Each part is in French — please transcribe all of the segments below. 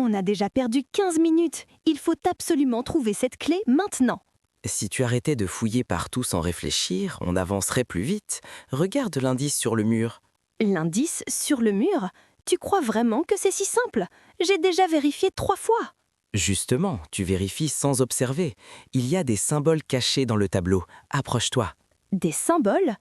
On a déjà perdu 15 minutes. Il faut absolument trouver cette clé maintenant. Si tu arrêtais de fouiller partout sans réfléchir, on avancerait plus vite. Regarde l'indice sur le mur. L'indice sur le mur? Tu crois vraiment que c'est si simple? J'ai déjà vérifié 3 fois. Justement, tu vérifies sans observer. Il y a des symboles cachés dans le tableau. Approche-toi. Des symboles?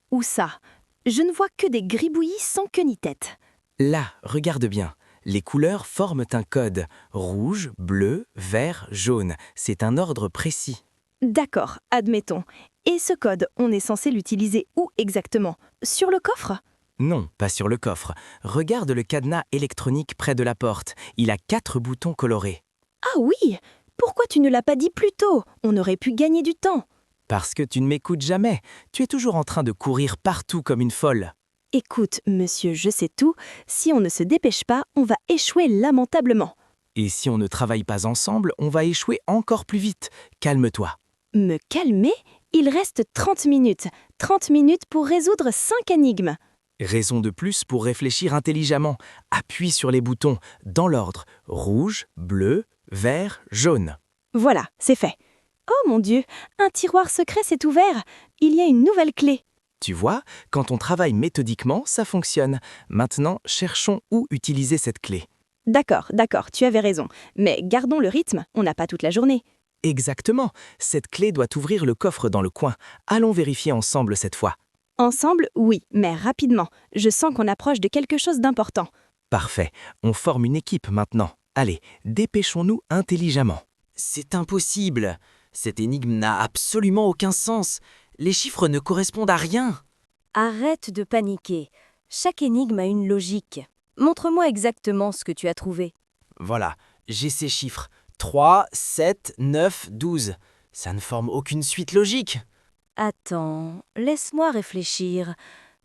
Où ça? Je ne vois que des gribouillis sans queue ni tête. Là, regarde bien. Les couleurs forment un code. Rouge, bleu, vert, jaune. C'est un ordre précis. D'accord, admettons. Et ce code, on est censé l'utiliser où exactement? Sur le coffre? Non, pas sur le coffre. Regarde le cadenas électronique près de la porte. Il a 4 boutons colorés. Ah oui! Pourquoi tu ne l'as pas dit plus tôt? On aurait pu gagner du temps. Parce que tu ne m'écoutes jamais. Tu es toujours en train de courir partout comme une folle. Écoute, monsieur, je sais tout. Si on ne se dépêche pas, on va échouer lamentablement. Et si on ne travaille pas ensemble, on va échouer encore plus vite. Calme-toi. Me calmer? Il reste 30 minutes. 30 minutes pour résoudre 5 énigmes. Raison de plus pour réfléchir intelligemment. Appuie sur les boutons, dans l'ordre. Rouge, bleu, vert, jaune. Voilà, c'est fait. Oh mon Dieu, un tiroir secret s'est ouvert. Il y a une nouvelle clé. Tu vois, quand on travaille méthodiquement, ça fonctionne. Maintenant, cherchons où utiliser cette clé. D'accord, tu avais raison. Mais gardons le rythme, on n'a pas toute la journée. Exactement. Cette clé doit ouvrir le coffre dans le coin. Allons vérifier ensemble cette fois. Ensemble, oui, mais rapidement. Je sens qu'on approche de quelque chose d'important. Parfait. On forme une équipe maintenant. Allez, dépêchons-nous intelligemment. C'est impossible. Cette énigme n'a absolument aucun sens. Les chiffres ne correspondent à rien. Arrête de paniquer. Chaque énigme a une logique. Montre-moi exactement ce que tu as trouvé. Voilà, j'ai ces chiffres. 3, 7, 9, 12. Ça ne forme aucune suite logique. Attends, laisse-moi réfléchir.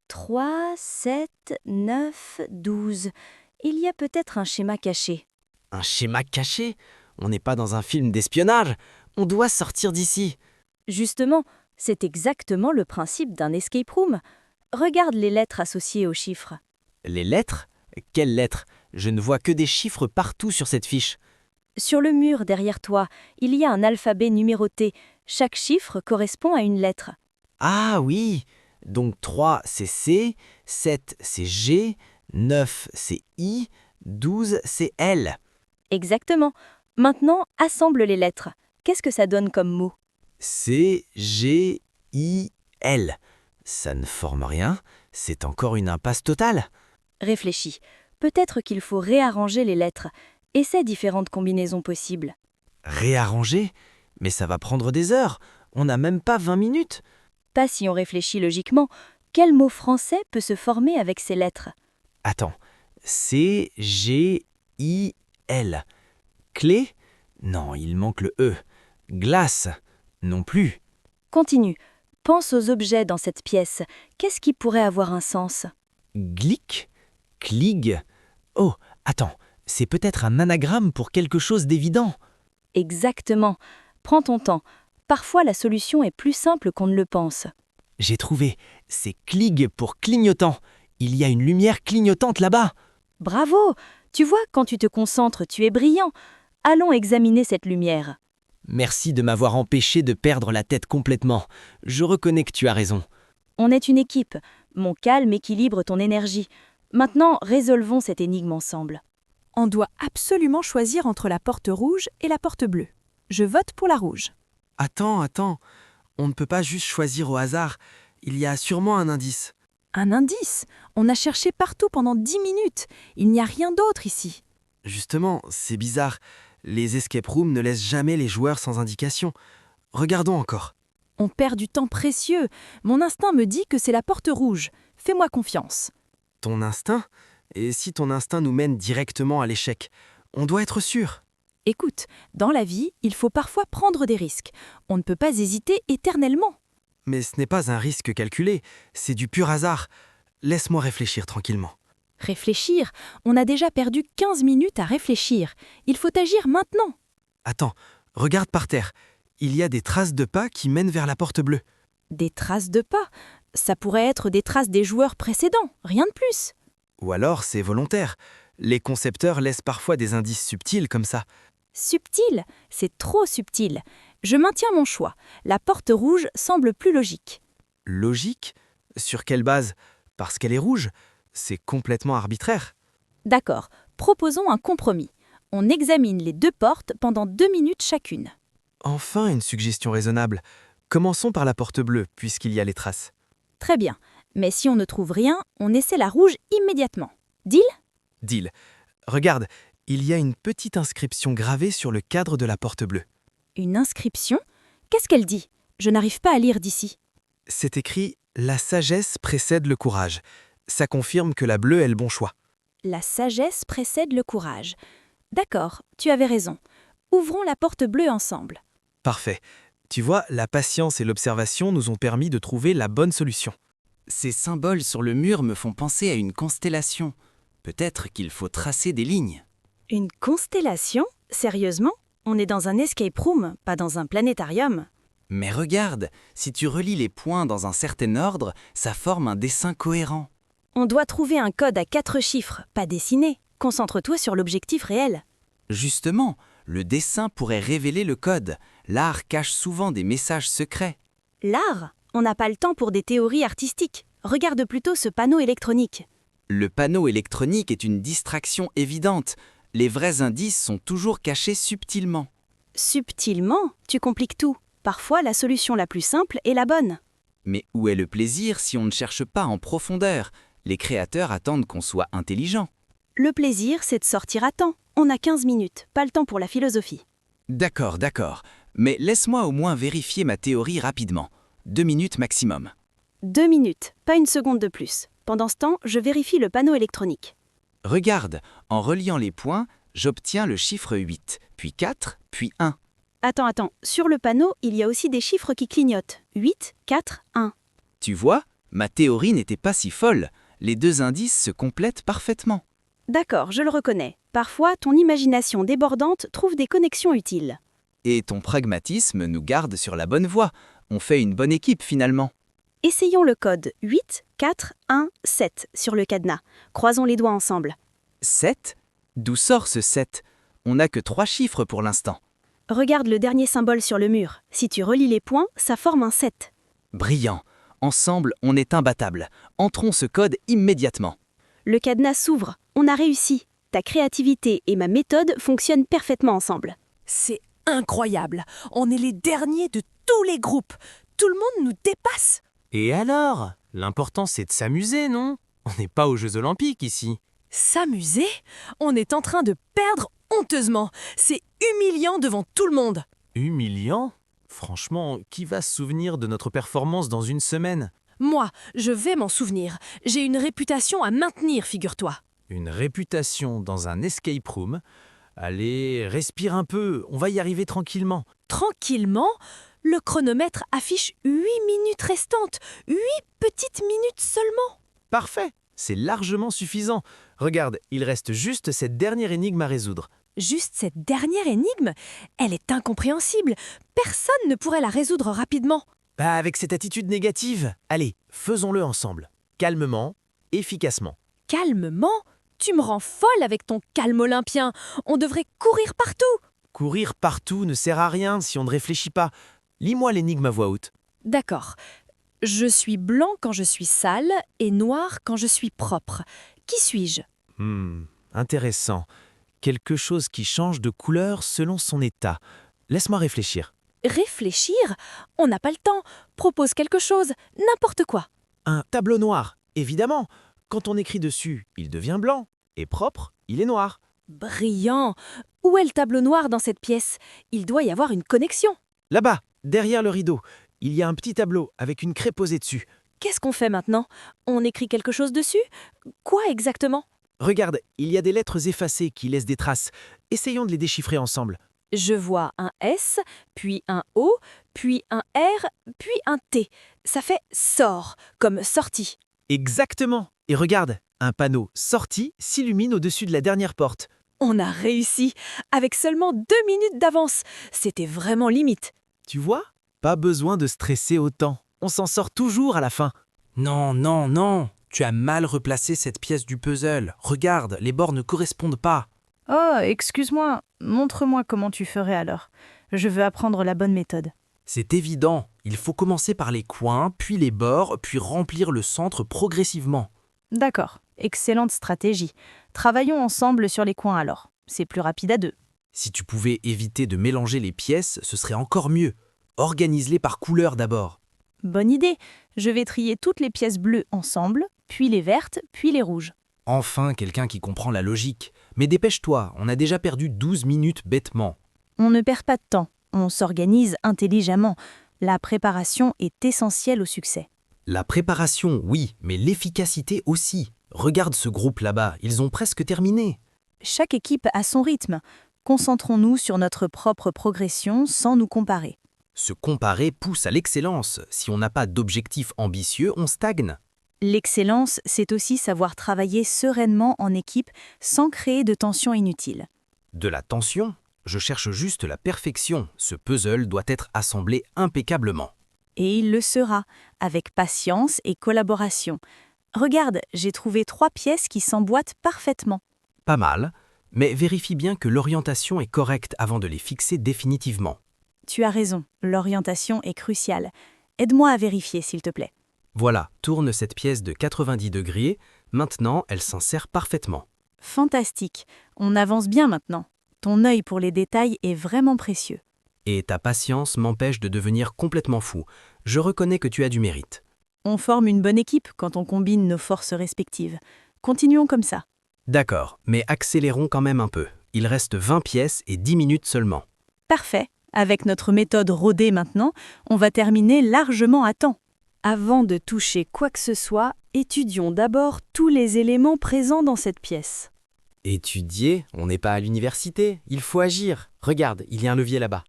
3, 7, 9, 12. Il y a peut-être un schéma caché. Un schéma caché? On n'est pas dans un film d'espionnage. On doit sortir d'ici. Justement, c'est exactement le principe d'un escape room. Regarde les lettres associées aux chiffres. Les lettres? Quelles lettres? Je ne vois que des chiffres partout sur cette fiche. Sur le mur derrière toi, il y a un alphabet numéroté. Chaque chiffre correspond à une lettre. Ah oui! Donc 3 c'est C, 7 c'est G, 9 c'est I, 12 c'est L. Exactement. Maintenant, assemble les lettres. Qu'est-ce que ça donne comme mot? C, G, I, L. Ça ne forme rien, c'est encore une impasse totale. Réfléchis. Peut-être qu'il faut réarranger les lettres. Essaie différentes combinaisons possibles. Réarranger? Mais ça va prendre des heures. On n'a même pas 20 minutes. Pas si on réfléchit logiquement. Quel mot français peut se former avec ces lettres? Attends. C, G, I, L. Clé? Non, il manque le E. Glace? Non plus. Continue. Pense aux objets dans cette pièce. Qu'est-ce qui pourrait avoir un sens? Glic? Clig? Oh, attends. C'est peut-être un anagramme pour quelque chose d'évident. Exactement. Prends ton temps. Parfois, la solution est plus simple qu'on ne le pense. J'ai trouvé. C'est clig pour clignotant. Il y a une lumière clignotante là-bas. Bravo! Tu vois, quand tu te concentres, tu es brillant. Allons examiner cette lumière. Merci de m'avoir empêché de perdre la tête complètement. Je reconnais que tu as raison. On est une équipe. Mon calme équilibre ton énergie. Maintenant, résolvons cette énigme ensemble. On doit absolument choisir entre la porte rouge et la porte bleue. Je vote pour la rouge. Attends. On ne peut pas juste choisir au hasard. Il y a sûrement un indice. Un indice? On a cherché partout pendant 10 minutes. Il n'y a rien d'autre ici. Justement, c'est bizarre. Les escape rooms ne laissent jamais les joueurs sans indication. Regardons encore. On perd du temps précieux. Mon instinct me dit que c'est la porte rouge. Fais-moi confiance. Ton instinct? Et si ton instinct nous mène directement à l'échec? On doit être sûr. Écoute, dans la vie, il faut parfois prendre des risques. On ne peut pas hésiter éternellement. Mais ce n'est pas un risque calculé, c'est du pur hasard. Laisse-moi réfléchir tranquillement. Réfléchir? On a déjà perdu 15 minutes à réfléchir. Il faut agir maintenant. Attends, regarde par terre. Il y a des traces de pas qui mènent vers la porte bleue. Des traces de pas? Ça pourrait être des traces des joueurs précédents, rien de plus. Ou alors c'est volontaire. Les concepteurs laissent parfois des indices subtils comme ça. Subtil, c'est trop subtil. Je maintiens mon choix. La porte rouge semble plus logique. Logique? Sur quelle base? Parce qu'elle est rouge? C'est complètement arbitraire. D'accord, proposons un compromis. On examine les deux portes pendant 2 minutes chacune. Enfin, une suggestion raisonnable. Commençons par la porte bleue, puisqu'il y a les traces. Très bien, mais si on ne trouve rien, on essaie la rouge immédiatement. Deal? Deal. Regarde, il y a une petite inscription gravée sur le cadre de la porte bleue. Une inscription? Qu'est-ce qu'elle dit? Je n'arrive pas à lire d'ici. C'est écrit « La sagesse précède le courage ». Ça confirme que la bleue est le bon choix. La sagesse précède le courage. D'accord, tu avais raison. Ouvrons la porte bleue ensemble. Parfait. Tu vois, la patience et l'observation nous ont permis de trouver la bonne solution. Ces symboles sur le mur me font penser à une constellation. Peut-être qu'il faut tracer des lignes. Une constellation? Sérieusement? On est dans un escape room, pas dans un planétarium. Mais regarde, si tu relis les points dans un certain ordre, ça forme un dessin cohérent. On doit trouver un code à 4 chiffres, pas dessiné. Concentre-toi sur l'objectif réel. Justement, le dessin pourrait révéler le code. L'art cache souvent des messages secrets. L'art? On n'a pas le temps pour des théories artistiques. Regarde plutôt ce panneau électronique. Le panneau électronique est une distraction évidente. Les vrais indices sont toujours cachés subtilement. Subtilement, tu compliques tout. Parfois, la solution la plus simple est la bonne. Mais où est le plaisir si on ne cherche pas en profondeur? Les créateurs attendent qu'on soit intelligent. Le plaisir, c'est de sortir à temps. On a 15 minutes, pas le temps pour la philosophie. D'accord. Mais laisse-moi au moins vérifier ma théorie rapidement. 2 minutes maximum. 2 minutes, pas une seconde de plus. Pendant ce temps, je vérifie le panneau électronique. Regarde, en reliant les points, j'obtiens le chiffre 8, puis 4, puis 1. Attends, sur le panneau, il y a aussi des chiffres qui clignotent. 8, 4, 1. Tu vois, ma théorie n'était pas si folle. Les deux indices se complètent parfaitement. D'accord, je le reconnais. Parfois, ton imagination débordante trouve des connexions utiles. Et ton pragmatisme nous garde sur la bonne voie. On fait une bonne équipe finalement. Essayons le code 8, 4, 1, 7 sur le cadenas. Croisons les doigts ensemble. 7? D'où sort ce 7? On n'a que 3 chiffres pour l'instant. Regarde le dernier symbole sur le mur. Si tu relis les points, ça forme un 7. Brillant. Ensemble, on est imbattables. Entrons ce code immédiatement. Le cadenas s'ouvre. On a réussi. Ta créativité et ma méthode fonctionnent parfaitement ensemble. C'est incroyable. On est les derniers de tous les groupes. Tout le monde nous dépasse. Et alors? L'important c'est de s'amuser, non? On n'est pas aux Jeux Olympiques ici. S'amuser? On est en train de perdre honteusement. C'est humiliant devant tout le monde. Humiliant? Franchement, qui va se souvenir de notre performance dans une semaine? Moi, je vais m'en souvenir. J'ai une réputation à maintenir, figure-toi. Une réputation dans un escape room? Allez, respire un peu, on va y arriver tranquillement. Tranquillement, le chronomètre affiche 8 minutes restantes. 8 petites minutes seulement. Parfait, c'est largement suffisant. Regarde, il reste juste cette dernière énigme à résoudre. Juste cette dernière énigme, elle est incompréhensible. Personne ne pourrait la résoudre rapidement. Bah avec cette attitude négative, allez, faisons-le ensemble. Calmement, efficacement. Calmement? Tu me rends folle avec ton calme olympien. On devrait courir partout. Courir partout ne sert à rien si on ne réfléchit pas. Lis-moi l'énigme à voix haute. D'accord. Je suis blanc quand je suis sale et noir quand je suis propre. Qui suis-je? Intéressant. Quelque chose qui change de couleur selon son état. Laisse-moi réfléchir. Réfléchir? On n'a pas le temps. Propose quelque chose, n'importe quoi. Un tableau noir, évidemment. Quand on écrit dessus, il devient blanc. Et propre, il est noir. Brillant. Où est le tableau noir dans cette pièce? Il doit y avoir une connexion. Là-bas, derrière le rideau, il y a un petit tableau avec une craie posée dessus. Qu'est-ce qu'on fait maintenant? On écrit quelque chose dessus? Quoi exactement? Regarde, il y a des lettres effacées qui laissent des traces. Essayons de les déchiffrer ensemble. Je vois un S, puis un O, puis un R, puis un T. Ça fait sort, comme sortie. Exactement. Et regarde, un panneau sortie s'illumine au-dessus de la dernière porte. On a réussi, avec seulement 2 minutes d'avance. C'était vraiment limite. Tu vois? Pas besoin de stresser autant. On s'en sort toujours à la fin. Non. Tu as mal replacé cette pièce du puzzle. Regarde, les bords ne correspondent pas. Oh, excuse-moi, montre-moi comment tu ferais alors. Je veux apprendre la bonne méthode. C'est évident. Il faut commencer par les coins, puis les bords, puis remplir le centre progressivement. D'accord, excellente stratégie. Travaillons ensemble sur les coins alors. C'est plus rapide à deux. Si tu pouvais éviter de mélanger les pièces, ce serait encore mieux. Organise-les par couleur d'abord. Bonne idée. Je vais trier toutes les pièces bleues ensemble, puis les vertes, puis les rouges. Enfin, quelqu'un qui comprend la logique. Mais dépêche-toi, on a déjà perdu 12 minutes bêtement. On ne perd pas de temps. On s'organise intelligemment. La préparation est essentielle au succès. La préparation, oui, mais l'efficacité aussi. Regarde ce groupe là-bas, ils ont presque terminé. Chaque équipe a son rythme. Concentrons-nous sur notre propre progression sans nous comparer. Se comparer pousse à l'excellence. Si on n'a pas d'objectif ambitieux, on stagne. L'excellence, c'est aussi savoir travailler sereinement en équipe sans créer de tension inutile. De la tension? Je cherche juste la perfection. Ce puzzle doit être assemblé impeccablement. Et il le sera, avec patience et collaboration. Regarde, j'ai trouvé 3 pièces qui s'emboîtent parfaitement. Pas mal, mais vérifie bien que l'orientation est correcte avant de les fixer définitivement. Tu as raison, l'orientation est cruciale. Aide-moi à vérifier, s'il te plaît. Voilà, tourne cette pièce de 90 degrés. Maintenant, elle s'insère parfaitement. Fantastique, on avance bien maintenant. Ton œil pour les détails est vraiment précieux. Et ta patience m'empêche de devenir complètement fou. Je reconnais que tu as du mérite. On forme une bonne équipe quand on combine nos forces respectives. Continuons comme ça. D'accord, mais accélérons quand même un peu. Il reste 20 pièces et 10 minutes seulement. Parfait. Avec notre méthode rodée maintenant, on va terminer largement à temps. Avant de toucher quoi que ce soit, étudions d'abord tous les éléments présents dans cette pièce. Étudier? On n'est pas à l'université. Il faut agir. Regarde, il y a un levier là-bas.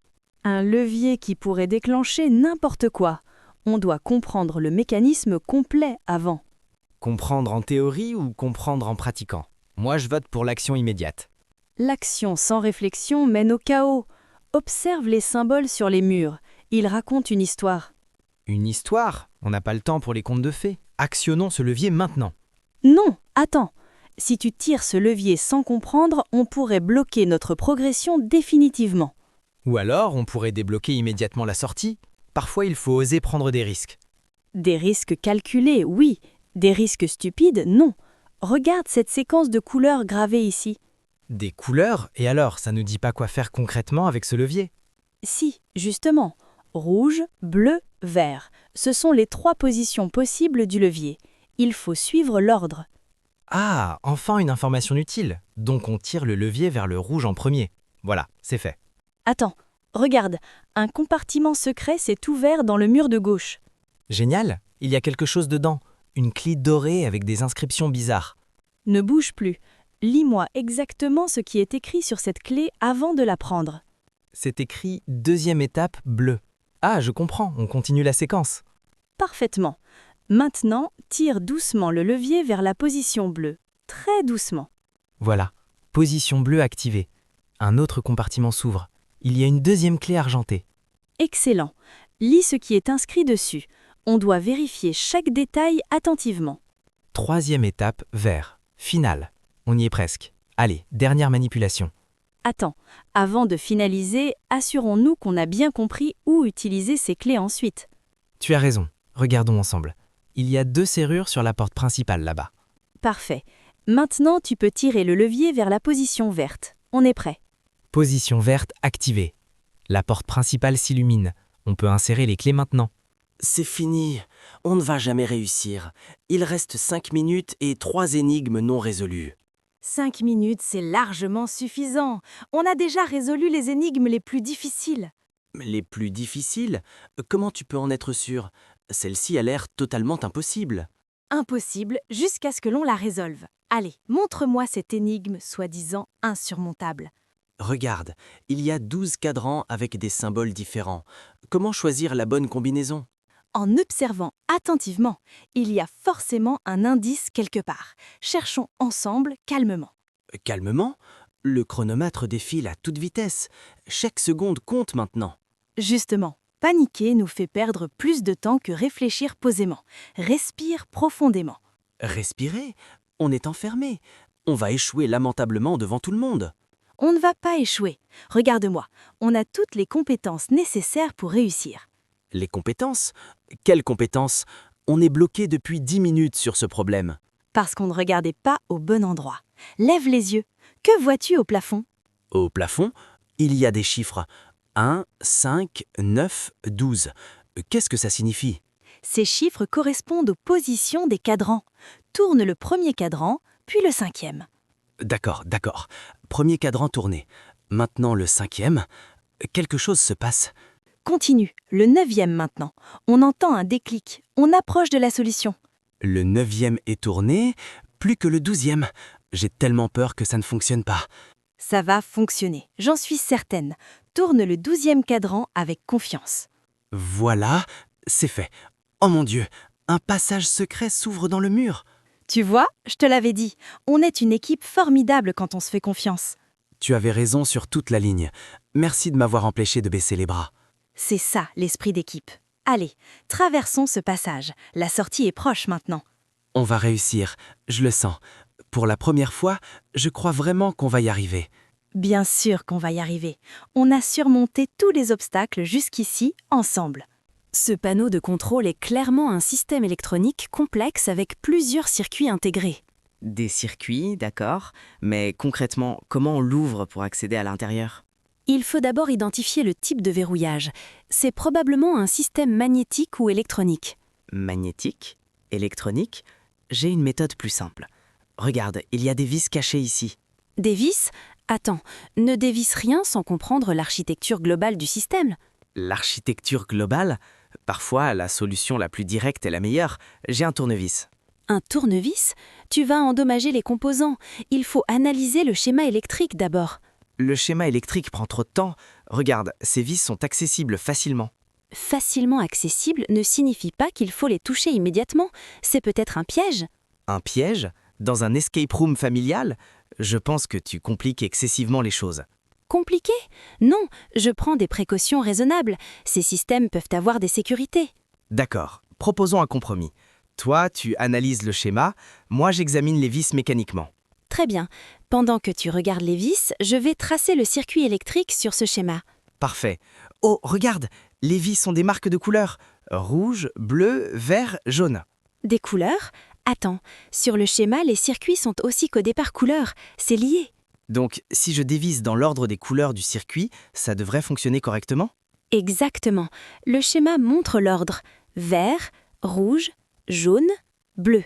Un levier qui pourrait déclencher n'importe quoi. On doit comprendre le mécanisme complet avant. Comprendre en théorie ou comprendre en pratiquant? Moi, je vote pour l'action immédiate. L'action sans réflexion mène au chaos. Observe les symboles sur les murs. Ils racontent une histoire. Une histoire? On n'a pas le temps pour les contes de fées. Actionnons ce levier maintenant. Non, attends. Si tu tires ce levier sans comprendre, on pourrait bloquer notre progression définitivement. Ou alors, on pourrait débloquer immédiatement la sortie. Parfois, il faut oser prendre des risques. Des risques calculés, oui. Des risques stupides, non. Regarde cette séquence de couleurs gravées ici. Des couleurs? Et alors, ça ne dit pas quoi faire concrètement avec ce levier? Si, justement. Rouge, bleu, vert. Ce sont les 3 positions possibles du levier. Il faut suivre l'ordre. Ah, enfin une information utile. Donc on tire le levier vers le rouge en premier. Voilà, c'est fait. Attends, regarde. Un compartiment secret s'est ouvert dans le mur de gauche. Génial, il y a quelque chose dedans. Une clé dorée avec des inscriptions bizarres. Ne bouge plus. Lis-moi exactement ce qui est écrit sur cette clé avant de la prendre. C'est écrit deuxième étape bleu. Ah, je comprends, on continue la séquence. Parfaitement. Maintenant, tire doucement le levier vers la position bleue. Très doucement. Voilà, position bleue activée. Un autre compartiment s'ouvre. Il y a une deuxième clé argentée. Excellent. Lis ce qui est inscrit dessus. On doit vérifier chaque détail attentivement. Troisième étape vert. Finale. On y est presque. Allez, dernière manipulation. Attends, avant de finaliser, assurons-nous qu'on a bien compris où utiliser ces clés ensuite. Tu as raison, regardons ensemble. Il y a 2 serrures sur la porte principale là-bas. Parfait. Maintenant, tu peux tirer le levier vers la position verte. On est prêt. Position verte activée. La porte principale s'illumine. On peut insérer les clés maintenant. C'est fini. On ne va jamais réussir. Il reste 5 minutes et 3 énigmes non résolues. 5 minutes, c'est largement suffisant. On a déjà résolu les énigmes les plus difficiles. Les plus difficiles? Comment tu peux en être sûr? Celle-ci a l'air totalement impossible. Impossible jusqu'à ce que l'on la résolve. Allez, montre-moi cette énigme soi-disant insurmontable. Regarde, il y a 12 cadrans avec des symboles différents. Comment choisir la bonne combinaison? En observant attentivement, il y a forcément un indice quelque part. Cherchons ensemble calmement. Calmement? Le chronomètre défile à toute vitesse. Chaque seconde compte maintenant. Justement, paniquer nous fait perdre plus de temps que réfléchir posément. Respire profondément. Respirez. On est enfermé. On va échouer lamentablement devant tout le monde. On ne va pas échouer. Regarde-moi, on a toutes les compétences nécessaires pour réussir. Les compétences? Quelles compétences? On est bloqué depuis 10 minutes sur ce problème. Parce qu'on ne regardait pas au bon endroit. Lève les yeux. Que vois-tu au plafond? Au plafond, il y a des chiffres. 1, 5, 9, 12. Qu'est-ce que ça signifie? Ces chiffres correspondent aux positions des cadrans. Tourne le premier cadran, puis le 5e. D'accord. Premier cadran tourné. Maintenant le 5e. Quelque chose se passe. Continue, le 9e maintenant. On entend un déclic. On approche de la solution. Le 9e est tourné, plus que le 12e. J'ai tellement peur que ça ne fonctionne pas. Ça va fonctionner, j'en suis certaine. Tourne le 12e cadran avec confiance. Voilà, c'est fait. Oh mon Dieu, un passage secret s'ouvre dans le mur. Tu vois, je te l'avais dit, on est une équipe formidable quand on se fait confiance. Tu avais raison sur toute la ligne. Merci de m'avoir empêché de baisser les bras. C'est ça, l'esprit d'équipe. Allez, traversons ce passage. La sortie est proche maintenant. On va réussir, je le sens. Pour la première fois, je crois vraiment qu'on va y arriver. Bien sûr qu'on va y arriver. On a surmonté tous les obstacles jusqu'ici ensemble. Ce panneau de contrôle est clairement un système électronique complexe avec plusieurs circuits intégrés. Des circuits, d'accord, mais concrètement, comment on l'ouvre pour accéder à l'intérieur? Il faut d'abord identifier le type de verrouillage. C'est probablement un système magnétique ou électronique. Magnétique? Électronique? J'ai une méthode plus simple. Regarde, il y a des vis cachées ici. Des vis? Attends, ne dévisse rien sans comprendre l'architecture globale du système. L'architecture globale? Parfois, la solution la plus directe est la meilleure. J'ai un tournevis. Un tournevis? Tu vas endommager les composants. Il faut analyser le schéma électrique d'abord. Le schéma électrique prend trop de temps. Regarde, ces vis sont accessibles facilement. Facilement accessible ne signifie pas qu'il faut les toucher immédiatement. C'est peut-être un piège. Un piège? Dans un escape room familial? Je pense que tu compliques excessivement les choses. Compliqué? Non, je prends des précautions raisonnables. Ces systèmes peuvent avoir des sécurités. D'accord, proposons un compromis. Toi, tu analyses le schéma, moi j'examine les vis mécaniquement. Très bien. Pendant que tu regardes les vis, je vais tracer le circuit électrique sur ce schéma. Parfait. Oh, regarde, les vis sont des marques de couleurs. Rouge, bleu, vert, jaune. Des couleurs? Attends, sur le schéma, les circuits sont aussi codés par couleur. C'est lié. Donc, si je dévisse dans l'ordre des couleurs du circuit, ça devrait fonctionner correctement? Exactement. Le schéma montre l'ordre. Vert, rouge, jaune, bleu.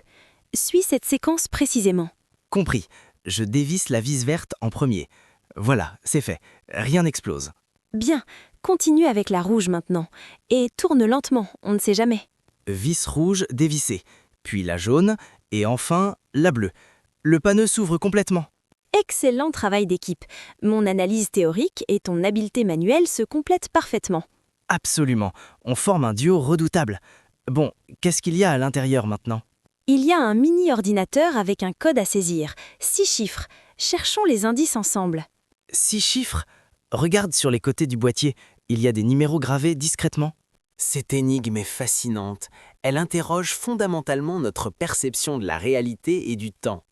Suis cette séquence précisément. Compris. Je dévisse la vis verte en premier. Voilà, c'est fait. Rien n'explose. Bien. Continue avec la rouge maintenant. Et tourne lentement, on ne sait jamais. Vis rouge dévissée, puis la jaune, et enfin la bleue. Le panneau s'ouvre complètement. Excellent travail d'équipe. Mon analyse théorique et ton habileté manuelle se complètent parfaitement. Absolument. On forme un duo redoutable. Bon, qu'est-ce qu'il y a à l'intérieur maintenant? Il y a un mini-ordinateur avec un code à saisir. 6 chiffres. Cherchons les indices ensemble. 6 chiffres? Regarde sur les côtés du boîtier. Il y a des numéros gravés discrètement. Cette énigme est fascinante. Elle interroge fondamentalement notre perception de la réalité et du temps.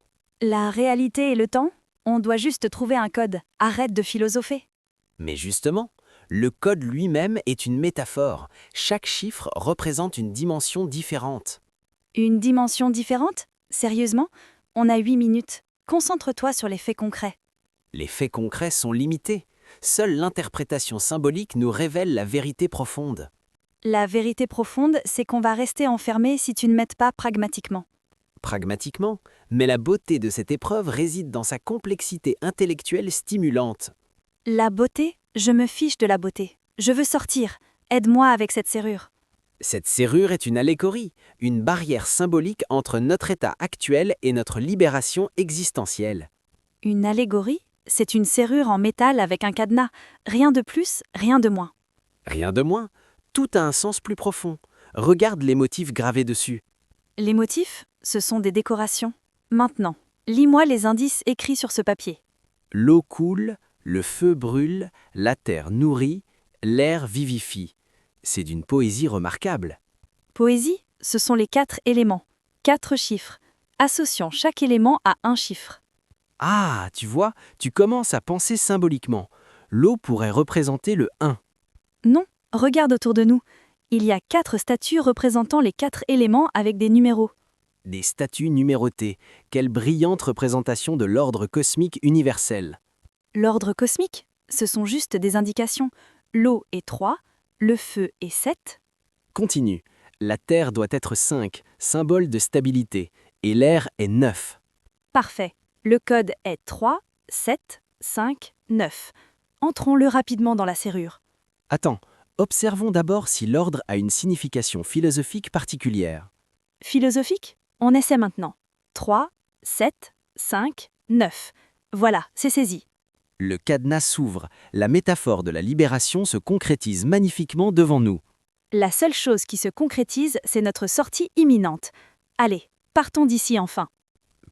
La réalité et le temps? On doit juste trouver un code. Arrête de philosopher. Mais justement, le code lui-même est une métaphore. Chaque chiffre représente une dimension différente. Une dimension différente? Sérieusement? On a 8 minutes. Concentre-toi sur les faits concrets. Les faits concrets sont limités. Seule l'interprétation symbolique nous révèle la vérité profonde. La vérité profonde, c'est qu'on va rester enfermé si tu ne m'aides pas pragmatiquement. Pragmatiquement, mais la beauté de cette épreuve réside dans sa complexité intellectuelle stimulante. La beauté? Je me fiche de la beauté. Je veux sortir. Aide-moi avec cette serrure. Cette serrure est une allégorie, une barrière symbolique entre notre état actuel et notre libération existentielle. Une allégorie? C'est une serrure en métal avec un cadenas. Rien de plus, rien de moins. Rien de moins, tout a un sens plus profond. Regarde les motifs gravés dessus. Les motifs, ce sont des décorations. Maintenant, lis-moi les indices écrits sur ce papier. L'eau coule, le feu brûle, la terre nourrit, l'air vivifie. C'est d'une poésie remarquable. Poésie, ce sont les 4 éléments. 4 chiffres. Associons chaque élément à un chiffre. Ah, tu vois, tu commences à penser symboliquement. L'eau pourrait représenter le 1. Non, regarde autour de nous. Il y a 4 statues représentant les 4 éléments avec des numéros. Des statues numérotées. Quelle brillante représentation de l'ordre cosmique universel. L'ordre cosmique, ce sont juste des indications. L'eau est 3, le feu est 7. Continue. La Terre doit être 5, symbole de stabilité, et l'air est 9. Parfait. Le code est 3, 7, 5, 9. Entrons-le rapidement dans la serrure. Attends, observons d'abord si l'ordre a une signification philosophique particulière. Philosophique? On essaie maintenant. 3, 7, 5, 9. Voilà, c'est saisi. Le cadenas s'ouvre, la métaphore de la libération se concrétise magnifiquement devant nous. La seule chose qui se concrétise, c'est notre sortie imminente. Allez, partons d'ici enfin.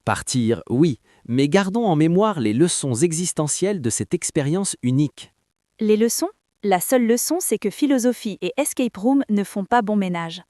Partir, oui, mais gardons en mémoire les leçons existentielles de cette expérience unique. Les leçons? La seule leçon, c'est que philosophie et escape room ne font pas bon ménage.